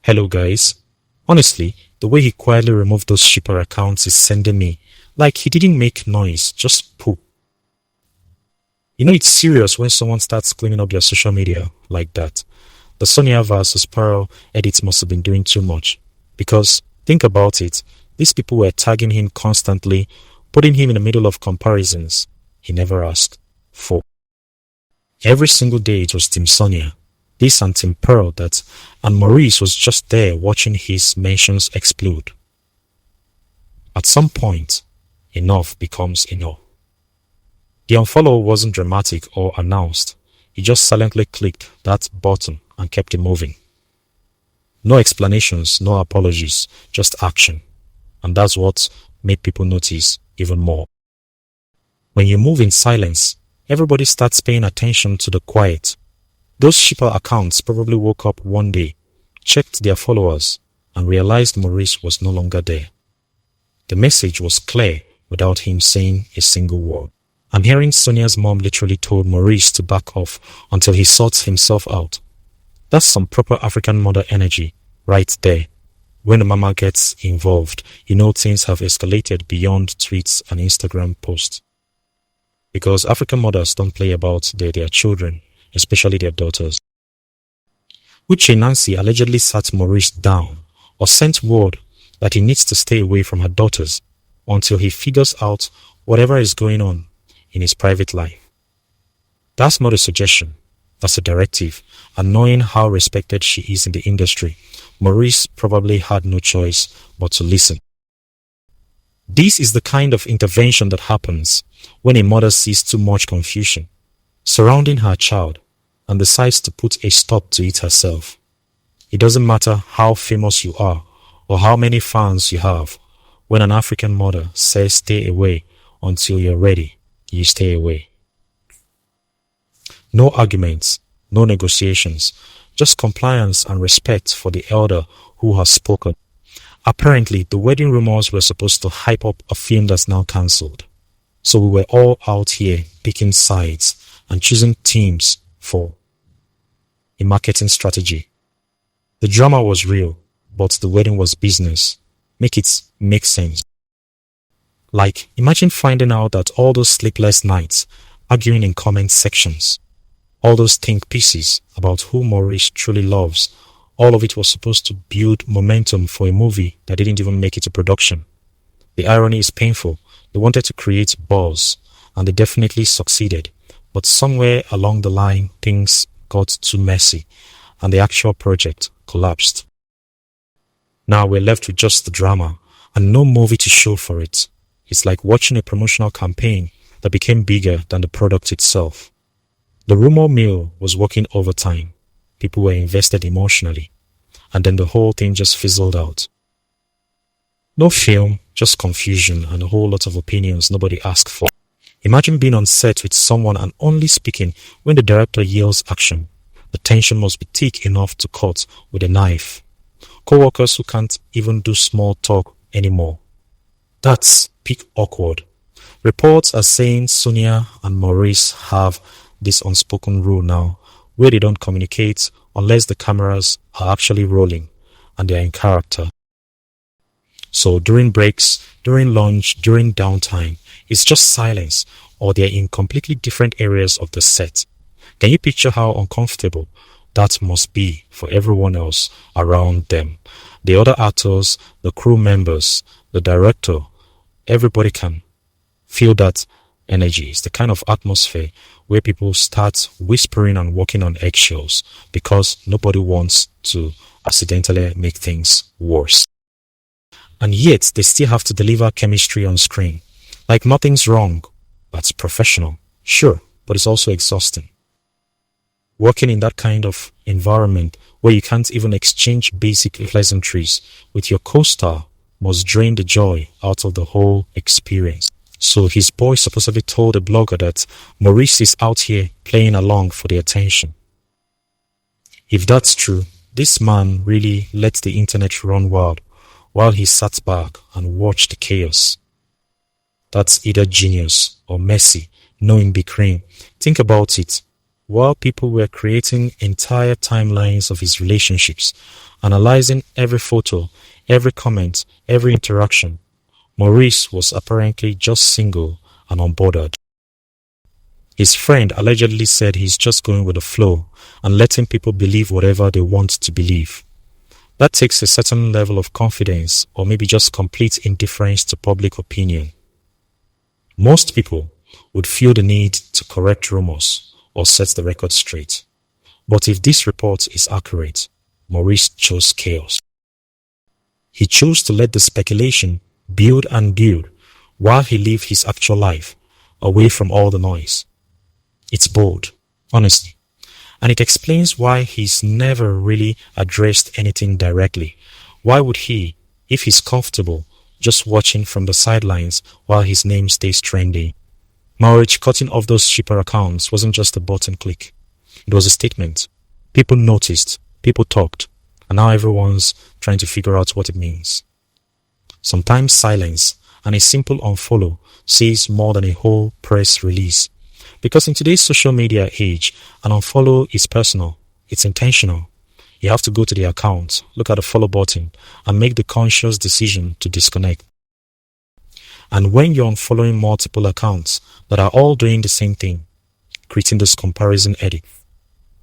Hello guys. Honestly, the way he quietly removed those shipper accounts is sending me. Like he didn't make noise, just poop. You know it's serious when someone starts cleaning up their social media like that. The Sonia versus Pearl edits must have been doing too much. Because, think about it, these people were tagging him constantly, putting him in the middle of comparisons he never asked for. Every single day it was Team Sonia, this and Team Pearl that, and Maurice was just there watching his mentions explode. At some point, enough becomes enough. The unfollow wasn't dramatic or announced. He just silently clicked that button and kept it moving. No explanations, no apologies, just action. And that's what made people notice even more. When you move in silence, everybody starts paying attention to the quiet. Those shipper accounts probably woke up one day, checked their followers, and realized Maurice was no longer there. The message was clear without him saying a single word. I'm hearing Sonia's mom literally told Maurice to back off until he sorts himself out. That's some proper African mother energy right there. When the mama gets involved, you know things have escalated beyond tweets and Instagram posts. Because African mothers don't play about their children, especially their daughters. Uche Nancy allegedly sat Maurice down or sent word that he needs to stay away from her daughters until he figures out whatever is going on in his private life. That's not a suggestion, that's a directive, and knowing how respected she is in the industry, Maurice probably had no choice but to listen. This is the kind of intervention that happens when a mother sees too much confusion surrounding her child and decides to put a stop to it herself. It doesn't matter how famous you are or how many fans you have, when an African mother says stay away until you're ready, you stay away. No arguments, no negotiations, just compliance and respect for the elder who has spoken. Apparently, the wedding rumors were supposed to hype up a film that's now cancelled. So we were all out here picking sides and choosing teams for a marketing strategy. The drama was real, but the wedding was business. Make it make sense. Like, imagine finding out that all those sleepless nights, arguing in comment sections, all those think pieces about who Maurice truly loves, all of it was supposed to build momentum for a movie that didn't even make it to production. The irony is painful. They wanted to create buzz, and they definitely succeeded. But somewhere along the line, things got too messy, and the actual project collapsed. Now we're left with just the drama, and no movie to show for it. It's like watching a promotional campaign that became bigger than the product itself. The rumor mill was working overtime. People were invested emotionally. And then the whole thing just fizzled out. No film, just confusion and a whole lot of opinions nobody asked for. Imagine being on set with someone and only speaking when the director yells action. The tension must be thick enough to cut with a knife. Co-workers who can't even do small talk anymore. That's peak awkward. Reports are saying Sonia and Maurice have this unspoken rule now, where they don't communicate unless the cameras are actually rolling and they are in character. So during breaks, during lunch, during downtime, it's just silence, or they're in completely different areas of the set. Can you picture how uncomfortable that must be for everyone else around them? The other actors, the crew members, the director, everybody can feel that energy. It's the kind of atmosphere where people start whispering and walking on eggshells because nobody wants to accidentally make things worse. And yet, they still have to deliver chemistry on screen. Like nothing's wrong. That's professional. Sure, but it's also exhausting. Working in that kind of environment where you can't even exchange basic pleasantries with your co-star must drain the joy out of the whole experience. So his boy supposedly told a blogger that Maurice is out here playing along for the attention. If that's true, this man really let the internet run wild while he sat back and watched the chaos. That's either genius or messy, knowing be cream. Think about it. while people were creating entire timelines of his relationships, analyzing every photo, every comment, every interaction, Maurice was apparently just single and unbothered. His friend allegedly said he's just going with the flow and letting people believe whatever they want to believe. That takes a certain level of confidence, or maybe just complete indifference to public opinion. Most people would feel the need to correct rumors or set the record straight. But if this report is accurate, Maurice chose chaos. He chose to let the speculation build and build while he lived his actual life, away from all the noise. It's bold, honestly, and it explains why he's never really addressed anything directly. Why would he, if he's comfortable, just watching from the sidelines while his name stays trendy? Maurice cutting off those shipper accounts wasn't just a button click. It was a statement. People noticed, people talked, and now everyone's trying to figure out what it means. Sometimes silence and a simple unfollow says more than a whole press release. Because in today's social media age, an unfollow is personal, it's intentional. You have to go to the account, look at the follow button, and make the conscious decision to disconnect. And when you're unfollowing multiple accounts that are all doing the same thing, creating this comparison edit,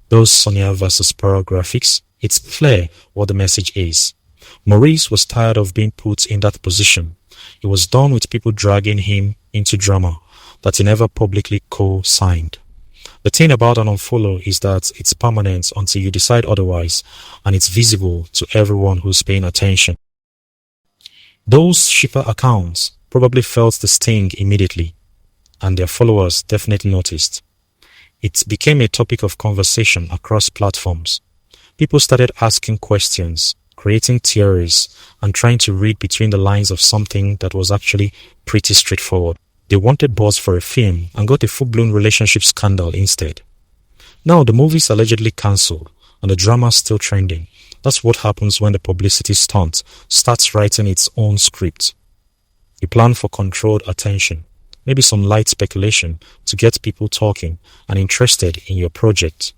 those Sonia versus Pearl graphics, it's clear what the message is. Maurice was tired of being put in that position. He was done with people dragging him into drama that he never publicly co-signed. The thing about an unfollow is that it's permanent until you decide otherwise, and it's visible to everyone who's paying attention. Those shipper accounts probably felt the sting immediately, and their followers definitely noticed. It became a topic of conversation across platforms. People started asking questions, creating theories, and trying to read between the lines of something that was actually pretty straightforward. They wanted buzz for a film and got a full-blown relationship scandal instead. Now the movie's allegedly cancelled and the drama's still trending. That's what happens when the publicity stunt starts writing its own script. You plan for controlled attention, maybe some light speculation to get people talking and interested in your project.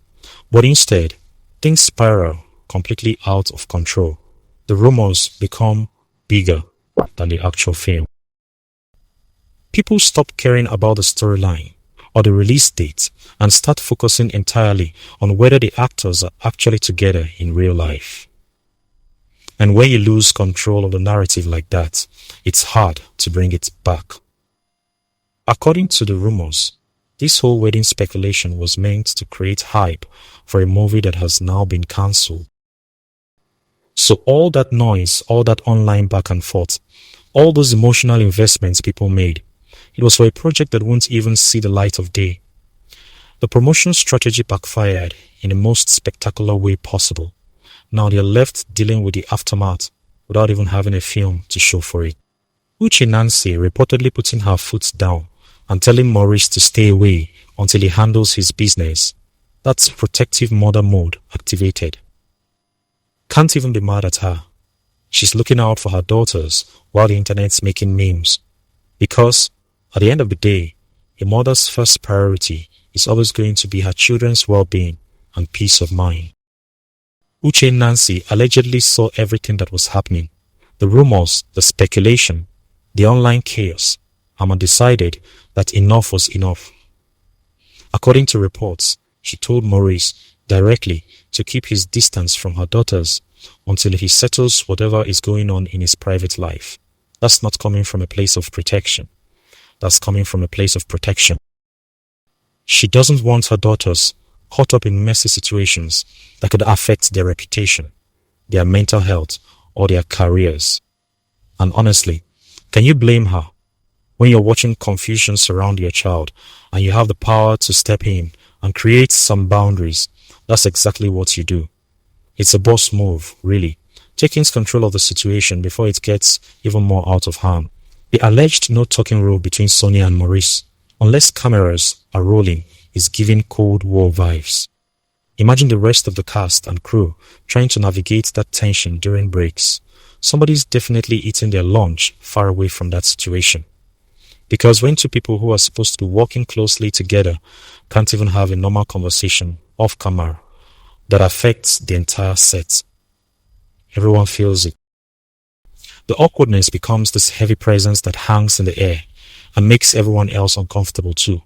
But instead, things spiral completely out of control. The rumors become bigger than the actual film. People stop caring about the storyline or the release date and start focusing entirely on whether the actors are actually together in real life. And when you lose control of the narrative like that, it's hard to bring it back. According to the rumors, this whole wedding speculation was meant to create hype for a movie that has now been cancelled. So all that noise, all that online back and forth, all those emotional investments people made, it was for a project that won't even see the light of day. The promotion strategy backfired in the most spectacular way possible. Now they're left dealing with the aftermath without even having a film to show for it. Uche Nancy reportedly putting her foot down and telling Maurice to stay away until he handles his business. That's protective mother mode activated. Can't even be mad at her. She's looking out for her daughters while the internet's making memes. Because at the end of the day, a mother's first priority is always going to be her children's well-being and peace of mind. Uche Nancy allegedly saw everything that was happening. The rumors, the speculation, the online chaos, and decided that enough was enough. According to reports, she told Maurice directly to keep his distance from her daughters until he settles whatever is going on in his private life. That's not coming from a place of protection. That's coming from a place of protection. She doesn't want her daughters caught up in messy situations that could affect their reputation, their mental health, or their careers. And honestly, can you blame her? When you're watching confusion surround your child and you have the power to step in and create some boundaries, that's exactly what you do. It's a boss move, really, taking control of the situation before it gets even more out of hand. The alleged no-talking rule between Sonia and Maurice, unless cameras are rolling, is giving Cold War vibes. Imagine the rest of the cast and crew trying to navigate that tension during breaks. Somebody's definitely eating their lunch far away from that situation. Because when two people who are supposed to be working closely together can't even have a normal conversation off camera, that affects the entire set. Everyone feels it. The awkwardness becomes this heavy presence that hangs in the air and makes everyone else uncomfortable too.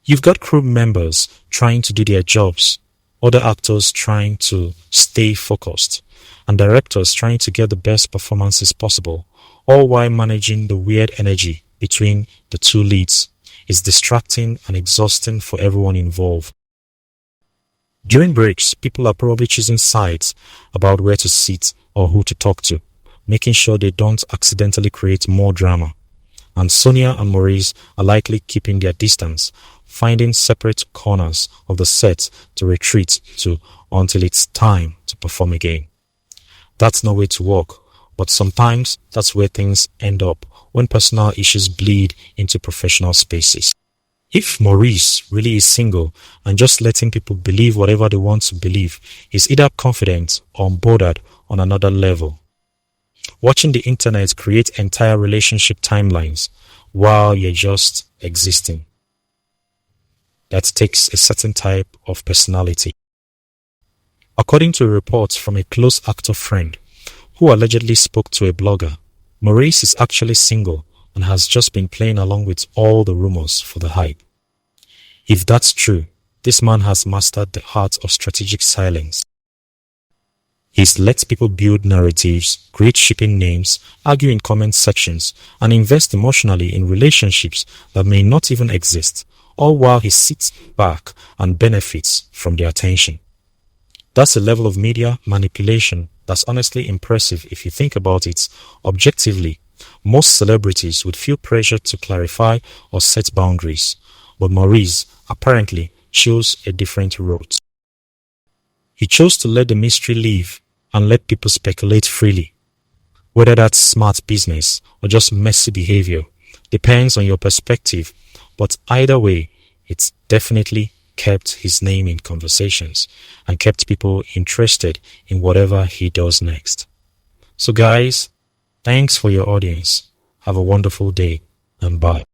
You've got crew members trying to do their jobs, other actors trying to stay focused, and directors trying to get the best performances possible, all while managing the weird energy between the two leads. Is distracting and exhausting for everyone involved. During breaks, people are probably choosing sides about where to sit or who to talk to, making sure they don't accidentally create more drama. And Sonia and Maurice are likely keeping their distance, finding separate corners of the set to retreat to until it's time to perform again. That's no way to work, but sometimes that's where things end up when personal issues bleed into professional spaces. If Maurice really is single and just letting people believe whatever they want to believe, he's either confident or unbothered on another level. Watching the internet create entire relationship timelines while you're just existing. That takes a certain type of personality. According to a report from a close actor friend who allegedly spoke to a blogger, Maurice is actually single and has just been playing along with all the rumors for the hype. If that's true, this man has mastered the art of strategic silence. He's let people build narratives, create shipping names, argue in comment sections, and invest emotionally in relationships that may not even exist, all while he sits back and benefits from the attention. That's a level of media manipulation that's honestly impressive if you think about it objectively. Most celebrities would feel pressure to clarify or set boundaries, but Maurice apparently chose a different route. He chose to let the mystery live and let people speculate freely. Whether that's smart business or just messy behavior depends on your perspective, but either way, it's definitely kept his name in conversations and kept people interested in whatever he does next. So guys, thanks for your audience. Have a wonderful day and bye.